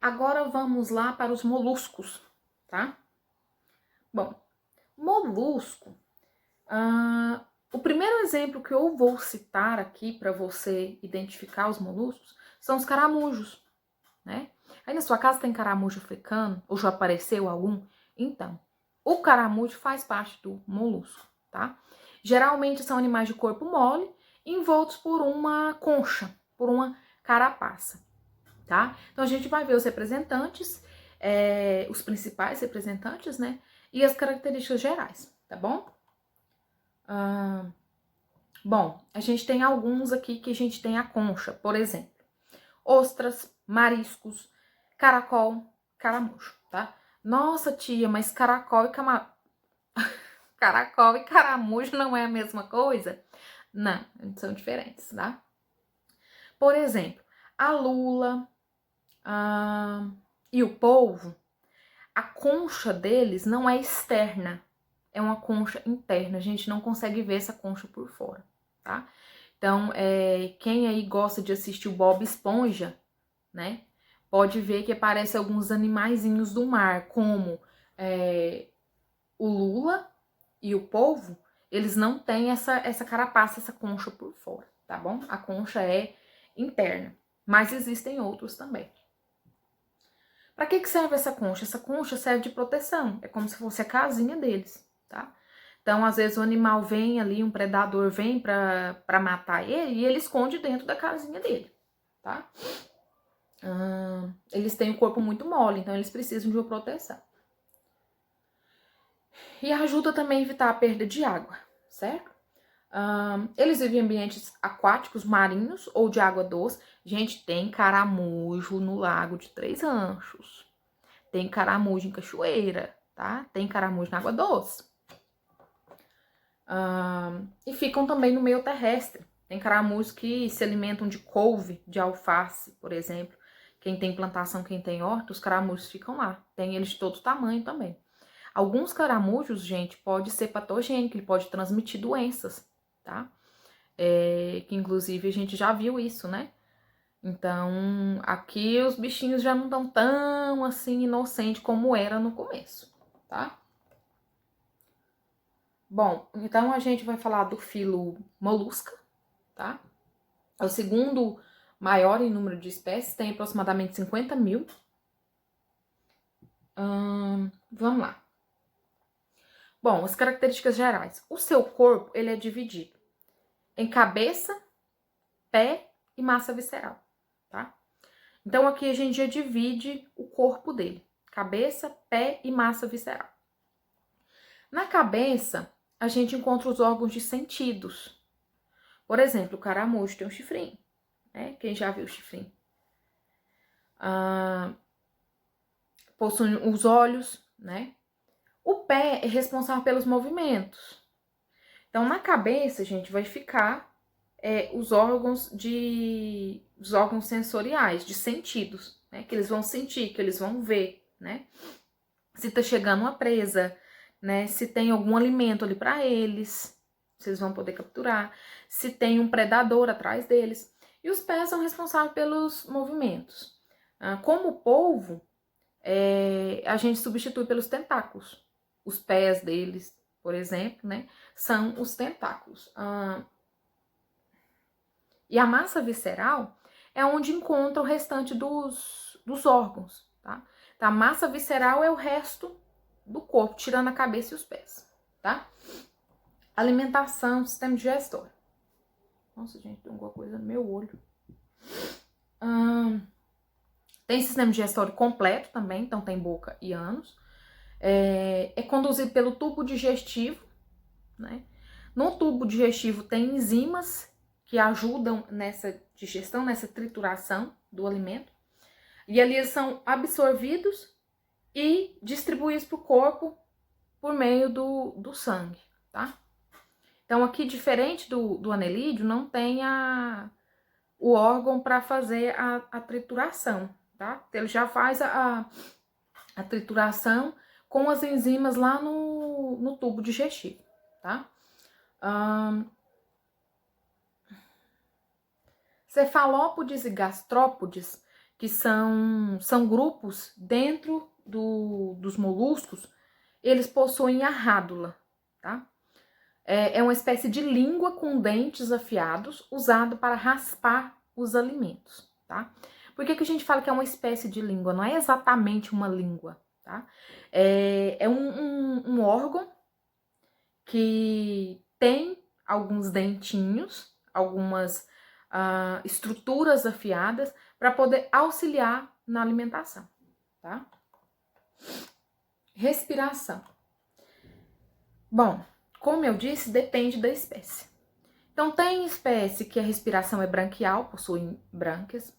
Agora vamos lá para os moluscos, tá? Bom, molusco, o primeiro exemplo que eu vou citar aqui para você identificar os moluscos são os caramujos, né? Aí na sua casa tem caramujo africano, ou já apareceu algum? Então, o caramujo faz parte do molusco, tá? Geralmente são animais de corpo mole, envoltos por uma concha, por uma carapaça, tá? Então a gente vai ver os representantes, os principais representantes, né? E as características gerais, tá bom? Bom, a gente tem alguns aqui que a gente tem a concha, por exemplo, ostras, mariscos, caracol, caramujo, tá? Nossa, tia, mas caracol e caramujo não é a mesma coisa? Não, são diferentes, tá? Por exemplo, a lula e o polvo, a concha deles não é externa, é uma concha interna. A gente não consegue ver essa concha por fora, tá? Então, quem aí gosta de assistir o Bob Esponja, né? Pode ver que aparecem alguns animaizinhos do mar, como o lula e o polvo, eles não têm essa carapaça, essa concha por fora, tá bom? A concha é interna, mas existem outros também. Para que serve essa concha? Essa concha serve de proteção, é como se fosse a casinha deles, tá? Então, às vezes o animal vem ali, um predador vem para matar ele e ele esconde dentro da casinha dele, tá? Eles têm o corpo muito mole, então eles precisam de uma proteção. E ajuda também a evitar a perda de água, certo? Eles vivem em ambientes aquáticos, marinhos ou de água doce. Gente, tem caramujo no Lago de Três Ranchos. Tem caramujo em cachoeira, tá? Tem caramujo na água doce. E ficam também no meio terrestre. Tem caramujos que se alimentam de couve, de alface, por exemplo. Quem tem plantação, quem tem horta, os caramujos ficam lá. Tem eles de todo tamanho também. Alguns caramujos, gente, pode ser patogênico, ele pode transmitir doenças, tá? Que inclusive a gente já viu isso, né? Então, aqui os bichinhos já não estão tão assim inocentes como era no começo, tá? Bom, então a gente vai falar do filo Molusca, tá? É o segundo maior em número de espécies, tem aproximadamente 50 mil. Vamos lá. Bom, as características gerais. O seu corpo, ele é dividido em cabeça, pé e massa visceral, tá? Então, aqui a gente já divide o corpo dele. Cabeça, pé e massa visceral. Na cabeça, a gente encontra os órgãos de sentidos. Por exemplo, o caramujo tem um chifrinho, né? Quem já viu o chifrinho? Possui os olhos, né? O pé é responsável pelos movimentos. Então, na cabeça, a gente vai ficar os órgãos sensoriais, de sentidos, né? Que eles vão sentir, que eles vão ver, né? Se tá chegando uma presa, né? Se tem algum alimento ali para eles, vocês vão poder capturar. Se tem um predador atrás deles. E os pés são responsáveis pelos movimentos. Como o polvo, a gente substitui pelos tentáculos. Os pés deles, por exemplo, né? São os tentáculos. E a massa visceral é onde encontra o restante dos órgãos, tá? Então, a massa visceral é o resto do corpo, tirando a cabeça e os pés, tá? Alimentação, sistema digestório. Nossa, gente, tem alguma coisa no meu olho. Tem sistema digestório completo também, então tem boca e ânus. É conduzido pelo tubo digestivo, né? No tubo digestivo tem enzimas que ajudam nessa digestão, nessa trituração do alimento. E ali eles são absorvidos e distribuídos para o corpo por meio do sangue, tá? Então, aqui, diferente do anelídeo, não tem o órgão para fazer a trituração, tá? Ele já faz a trituração com as enzimas lá no tubo digestivo, tá? Cefalópodes e gastrópodes, que são grupos dentro dos moluscos, eles possuem a rádula, tá? É uma espécie de língua com dentes afiados, usado para raspar os alimentos, tá? Por que a gente fala que é uma espécie de língua? Não é exatamente uma língua, tá? É um órgão que tem alguns dentinhos, algumas estruturas afiadas para poder auxiliar na alimentação, tá? Respiração. Bom, como eu disse, depende da espécie. Então, tem espécie que a respiração é branquial, possuem brânquias.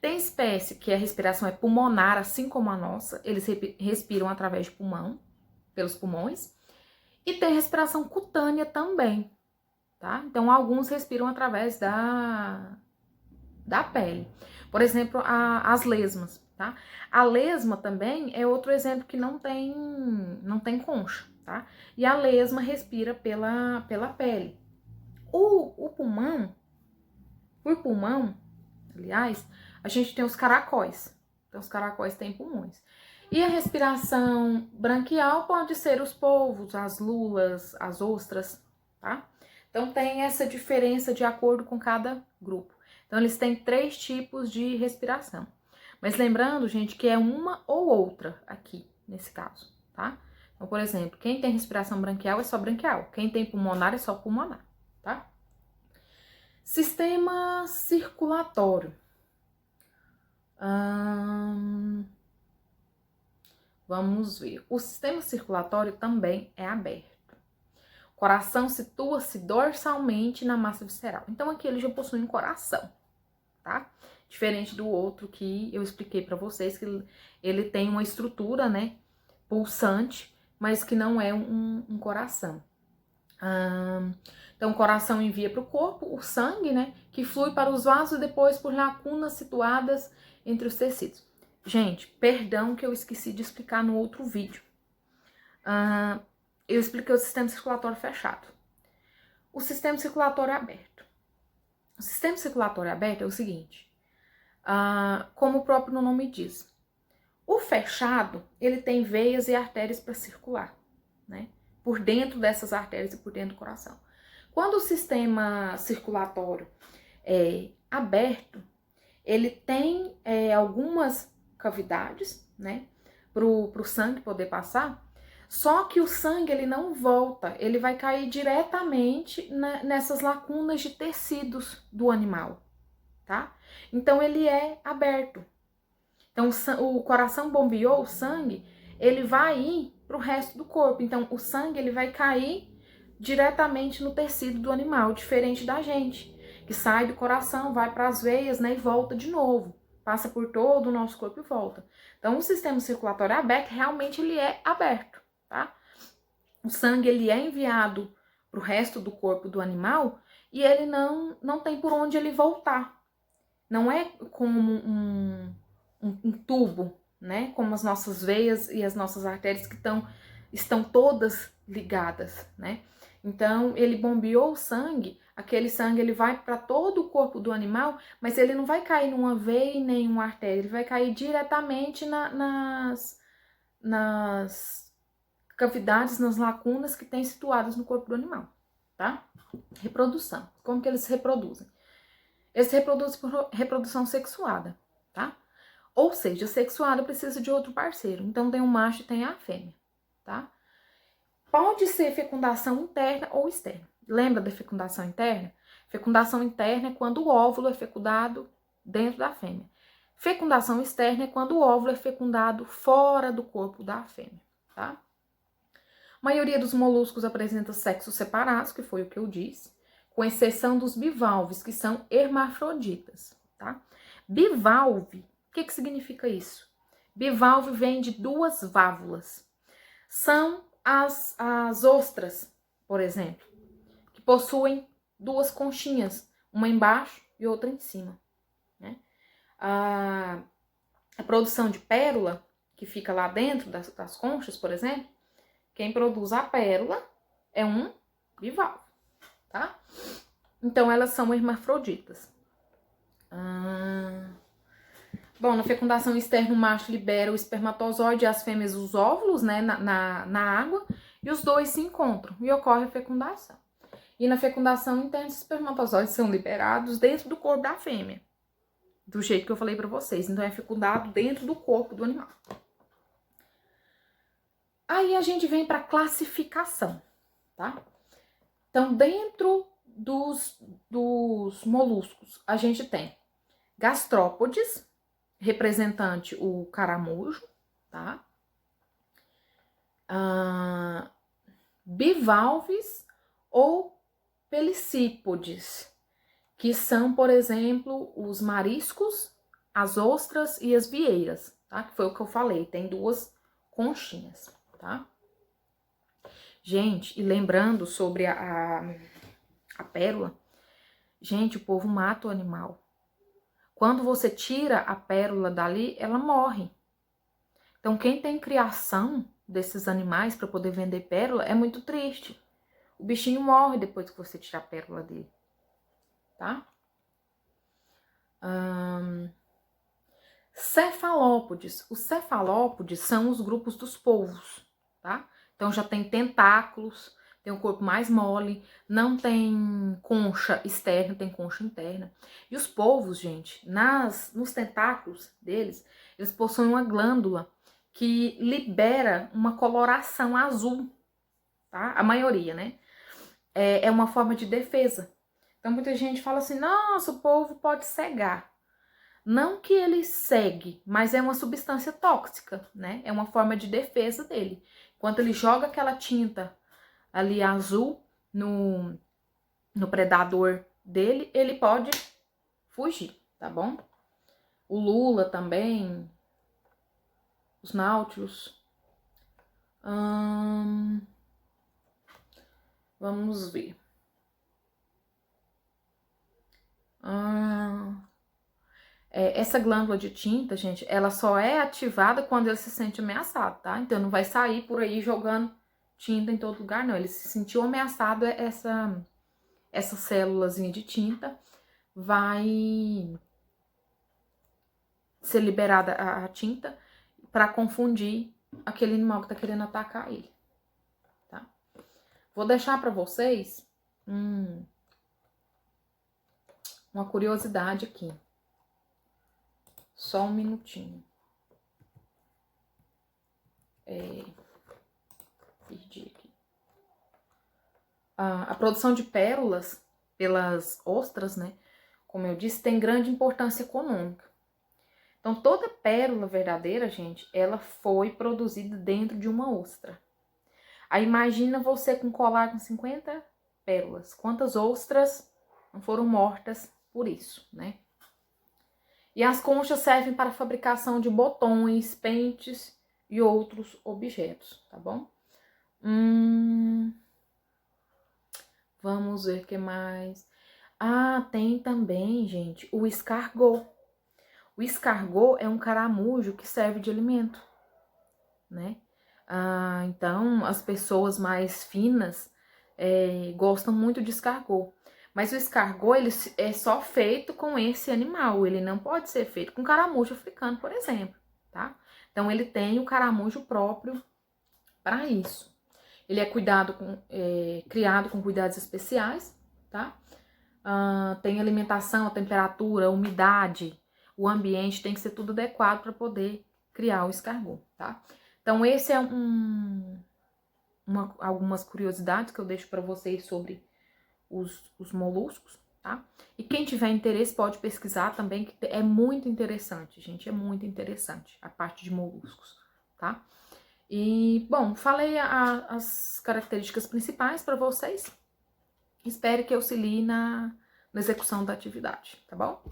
Tem espécie que a respiração é pulmonar, assim como a nossa, eles respiram através de pulmão, pelos pulmões. E tem respiração cutânea também, tá? Então, alguns respiram através da pele. Por exemplo, as lesmas, tá? A lesma também é outro exemplo que não tem concha, tá? E a lesma respira pela pele. O pulmão, por pulmão, aliás, a gente tem os caracóis. Então, os caracóis têm pulmões. E a respiração branquial pode ser os polvos, as lulas, as ostras, tá? Então, tem essa diferença de acordo com cada grupo. Então, eles têm 3 tipos de respiração. Mas lembrando, gente, que é uma ou outra aqui, nesse caso, tá? Então, por exemplo, quem tem respiração branquial é só branquial. Quem tem pulmonar é só pulmonar, tá? Sistema circulatório. Vamos ver. O sistema circulatório também é aberto. O coração situa-se dorsalmente na massa visceral. Então, aqui ele já possui um coração, tá? Diferente do outro que eu expliquei para vocês, que ele tem uma estrutura, né, pulsante, mas que não é um coração. Então, o coração envia para o corpo o sangue, né, que flui para os vasos e depois por lacunas situadas entre os tecidos. Gente, perdão que eu esqueci de explicar no outro vídeo. Eu expliquei o sistema circulatório fechado. O sistema circulatório aberto. O sistema circulatório aberto é o seguinte, como o próprio nome diz. O fechado, ele tem veias e artérias para circular, né? Por dentro dessas artérias e por dentro do coração. Quando o sistema circulatório é aberto, ele tem algumas cavidades, né, pro sangue poder passar, só que o sangue ele não volta, ele vai cair diretamente nessas lacunas de tecidos do animal, tá? Então ele é aberto. Então o coração bombeou o sangue, ele vai ir pro resto do corpo. Então o sangue ele vai cair diretamente no tecido do animal, diferente da gente, que sai do coração, vai para as veias, né, e volta de novo, passa por todo o nosso corpo e volta. Então o sistema circulatório aberto, realmente ele é aberto, tá? O sangue ele é enviado pro resto do corpo do animal e ele não tem por onde ele voltar. Não é como um tubo, né, como as nossas veias e as nossas artérias que estão todas ligadas, né? Então, ele bombeou o sangue, aquele sangue ele vai para todo o corpo do animal, mas ele não vai cair numa veia e nem uma artéria, ele vai cair diretamente nas cavidades, nas lacunas que tem situadas no corpo do animal, tá? Reprodução. Como que eles se reproduzem? Eles se reproduzem por reprodução sexuada, tá? Ou seja, sexuada precisa de outro parceiro. Então, tem um macho e tem a fêmea, tá? Pode ser fecundação interna ou externa. Lembra da fecundação interna? Fecundação interna é quando o óvulo é fecundado dentro da fêmea. Fecundação externa é quando o óvulo é fecundado fora do corpo da fêmea, tá? A maioria dos moluscos apresenta sexos separados, que foi o que eu disse, com exceção dos bivalves, que são hermafroditas, tá? Bivalve, o que significa isso? Bivalve vem de 2 válvulas. São as ostras, por exemplo, que possuem 2 conchinhas, uma embaixo e outra em cima, né? A produção de pérola, que fica lá dentro das conchas, por exemplo, quem produz a pérola é um bivalve, tá? Então, elas são hermafroditas. Bom, na fecundação externa, o macho libera o espermatozoide e as fêmeas os óvulos, né, na água, e os dois se encontram e ocorre a fecundação. E na fecundação interna, os espermatozoides são liberados dentro do corpo da fêmea, do jeito que eu falei para vocês. Então, é fecundado dentro do corpo do animal. Aí a gente vem para classificação, tá? Então, dentro dos moluscos, a gente tem gastrópodes, representante o caramujo, tá? Bivalves ou pelicípodes, que são, por exemplo, os mariscos, as ostras e as vieiras, tá? Que foi o que eu falei, tem duas conchinhas, tá? Gente, e lembrando sobre a pérola, gente, o povo mata o animal. Quando você tira a pérola dali, ela morre. Então, quem tem criação desses animais para poder vender pérola é muito triste. O bichinho morre depois que você tira a pérola dele, tá? Cefalópodes. Os cefalópodes são os grupos dos polvos, tá? Então, já tem tentáculos, tem um corpo mais mole, não tem concha externa, tem concha interna. E os polvos, gente, nos tentáculos deles, eles possuem uma glândula que libera uma coloração azul, tá? A maioria, né? É uma forma de defesa. Então, muita gente fala assim, nossa, o polvo pode cegar. Não que ele cegue, mas é uma substância tóxica, né? É uma forma de defesa dele. Enquanto ele joga aquela tinta ali azul no predador dele, ele pode fugir, tá bom? O lula também, os náutilos. Vamos ver. Essa glândula de tinta, gente, ela só é ativada quando ele se sente ameaçado, tá? Então, não vai sair por aí jogando tinta em todo lugar, não. Ele se sentiu ameaçado, essa célulazinha de tinta vai ser liberada a tinta para confundir aquele animal que tá querendo atacar ele, tá? Vou deixar para vocês uma curiosidade aqui. Só um minutinho. Perdi aqui. A produção de pérolas pelas ostras, né? Como eu disse, tem grande importância econômica. Então, toda pérola verdadeira, gente, ela foi produzida dentro de uma ostra. Aí, imagina você com colar com 50 pérolas. Quantas ostras não foram mortas por isso, né? E as conchas servem para a fabricação de botões, pentes e outros objetos, tá bom? Vamos ver o que mais. Tem também, gente, o escargot. O escargot é um caramujo que serve de alimento, né? Então, as pessoas mais finas gostam muito de escargot. Mas o escargot, ele é só feito com esse animal. Ele não pode ser feito com caramujo africano, por exemplo, tá? Então, ele tem o caramujo próprio para isso. Ele é criado com cuidados especiais, tá? Tem alimentação, a temperatura, a umidade, o ambiente tem que ser tudo adequado para poder criar o escargot, tá? Então, esse é algumas curiosidades que eu deixo para vocês sobre os moluscos, tá? E quem tiver interesse pode pesquisar também, que é muito interessante, gente, é muito interessante a parte de moluscos, tá? E, bom, falei as características principais para vocês. Espero que auxilie na execução da atividade, tá bom?